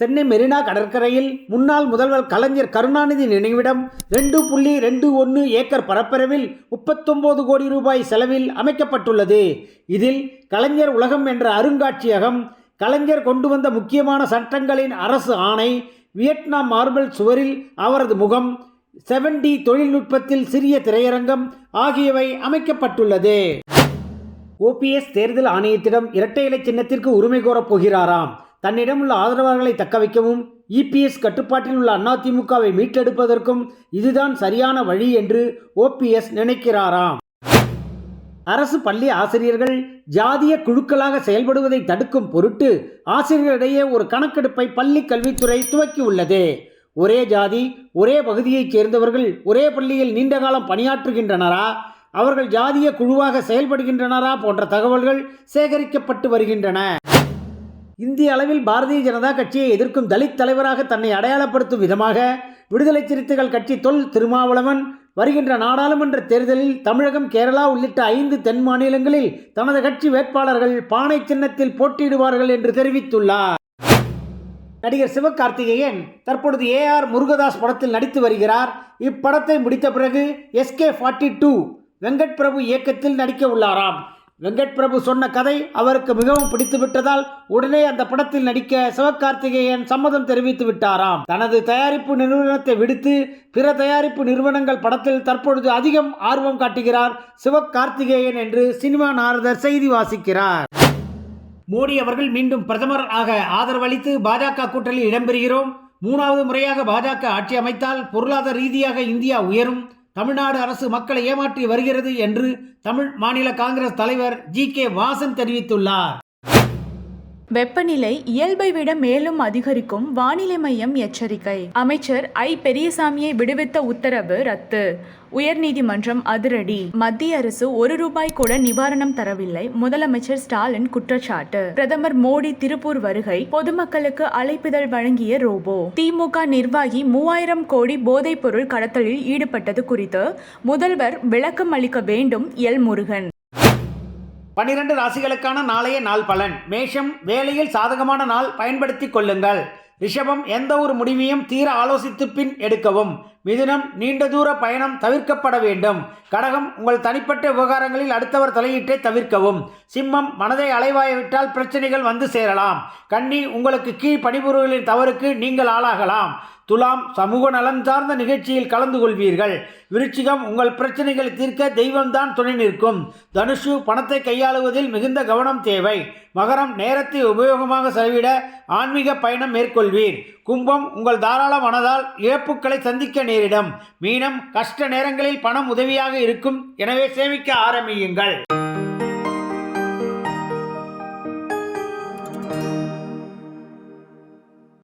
சென்னை மெரினா கடற்கரையில் முன்னாள் முதல்வர் கலைஞர் கருணாநிதி நினைவிடம் 2.21 ஏக்கர் பரப்பளவில் 39 கோடி ரூபாய் செலவில் அமைக்கப்பட்டுள்ளது. இதில் கலைஞர் உலகம் என்ற அருங்காட்சியகம், கலைஞர் கொண்டு வந்த முக்கியமான சட்டங்களின் அரசு ஆணை, வியட்நாம் மார்பிள் சுவரில் அவரது முகம், 7D தொழில்நுட்பத்தில் சிறிய திரையரங்கம் ஆகியவை அமைக்கப்பட்டுள்ளது. OPS தேர்தல் ஆணையத்திடம் இரட்டை இலை சின்னத்திற்கு உரிமை கோரப் போகிறாராம். தன்னிடம் உள்ள ஆதரவாளர்களை தக்க வைக்கவும் EPS கட்டுப்பாட்டில் உள்ள அதிமுகவை மீட்டெடுப்பதற்கும் இதுதான் சரியான வழி என்று OPS நினைக்கிறாராம். அரசு பள்ளி ஆசிரியர்கள் ஜாதிய குழுக்களாக செயல்படுவதை தடுக்கும் பொருட்டு ஆசிரியர்களிடையே ஒரு கணக்கெடுப்பை பள்ளி கல்வித்துறை துவக்கியுள்ளது. ஒரே ஜாதி, ஒரே பகுதியைச் சேர்ந்தவர்கள் ஒரே பள்ளியில் நீண்டகாலம் பணியாற்றுகின்றனரா, அவர்கள் ஜாதிய குழுவாக செயல்படுகின்றனரா போன்ற தகவல்கள் சேகரிக்கப்பட்டு வருகின்றன. இந்திய அளவில் பாரதிய ஜனதா கட்சியை எதிர்க்கும் தலித் தலைவராக தன்னை அடையாளப்படுத்தும் விதமாக விடுதலை சிறுத்தைகள் கட்சி தொல் திருமாவளவன் வருகின்ற நாடாளுமன்ற தேர்தலில் தமிழகம், கேரளா உள்ளிட்ட 5 தென் மாநிலங்களில் தனது கட்சி வேட்பாளர்கள் பானை சின்னத்தில் போட்டியிடுவார்கள் என்று தெரிவித்துள்ளார். நடிகர் சிவகார்த்திகேயன் தற்பொழுது AR முருகதாஸ் படத்தில் நடித்து வருகிறார். இப்படத்தை முடித்த பிறகு SK42 வெங்கட் பிரபு இயக்கத்தில் நடிக்க உள்ளாராம். வெங்கட் பிரபு சொன்ன கதை அவருக்கு மிகவும் பிடித்து விட்டதால் உடனே அந்த படத்தில் நடிக்க சிவகார்த்திகேயன் சம்மதம் தெரிவித்து விட்டாராம். தனது தயாரிப்பு நிறுவனத்தை விடுத்து பிற தயாரிப்பு நிறுவனங்கள் படத்தில் தற்பொழுது அதிகம் ஆர்வம் காட்டுகிறார் சிவகார்த்திகேயன் என்று சினிமா நாரதர் செய்தி வாசிக்கிறார். மோடி அவர்கள் மீண்டும் பிரதமர் ஆக ஆதரவளித்து பாஜக கூட்டணியில் இடம்பெறுகிறோம். 3வது முறையாக பாஜக ஆட்சி அமைத்தால் பொருளாதார ரீதியாக இந்தியா உயரும். தமிழ்நாடு அரசு மக்களை ஏமாற்றி வருகிறது என்று தமிழ் மாநில காங்கிரஸ் தலைவர் GK வாசன் தெரிவித்துள்ளார். வெப்பநிலை இயல்பை விட மேலும் அதிகரிக்கும் வானிலை மையம் எச்சரிக்கை. அமைச்சர் பெரியசாமியை விடுவித்த உத்தரவு ரத்து. உயர்நீதிமன்றம் அதிரடி. மத்திய அரசு ₹1 கூட நிவாரணம் தரவில்லை. முதலமைச்சர் ஸ்டாலின் குற்றச்சாட்டு. பிரதமர் மோடி திருப்பூர் வருகை. பொதுமக்களுக்கு அழைப்பிதழ் வழங்கிய ரோபோ. திமுக நிர்வாகி 3000 கோடி போதைப் பொருள் கடத்தலில் ஈடுபட்டது குறித்து முதல்வர் விளக்கம் அளிக்க வேண்டும். எல் முருகன். 12 ராசிகளுக்கான நாளைய நாள் பலன். மேஷம், வேலையில் சாதகமான நாள், பயன்படுத்திக் கொள்ளுங்கள். ரிஷபம், எந்த ஒரு முடிவையும் தீர ஆலோசித்து பின் எடுக்கவும். மிதுனம், நீண்ட தூர பயணம் தவிர்க்கப்பட வேண்டும். கடகம், உங்கள் தனிப்பட்ட விவகாரங்களில் அடுத்தவர் தலையீட்டை தவிர்க்கவும். சிம்மம், மனதை அலைவாய்விட்டால் பிரச்சனைகள் வந்து சேரலாம். கன்னி, உங்களுக்கு கீழ் பணிபுரிகளின் தவறுக்கு நீங்கள் ஆளாகலாம். துலாம், சமூக நலன் சார்ந்த நிகழ்ச்சியில் கலந்து கொள்வீர்கள். விருச்சிகம், உங்கள் பிரச்சனைகளை தீர்க்க தெய்வம்தான் துணை நிற்கும். தனுஷு, பணத்தை கையாளுவதில் மிகுந்த கவனம் தேவை. மகரம், நேரத்தை உபயோகமாக செலவிட ஆன்மீக பயணம் மேற்கொள்வீர். கும்பம், உங்கள் தாராள மனதால் இழப்புகளை சந்திக்க நேரிடும். மீனம், கஷ்ட நேரங்களில் பணம் உதவியாக இருக்கும், எனவே சேமிக்க ஆரம்பியுங்கள்.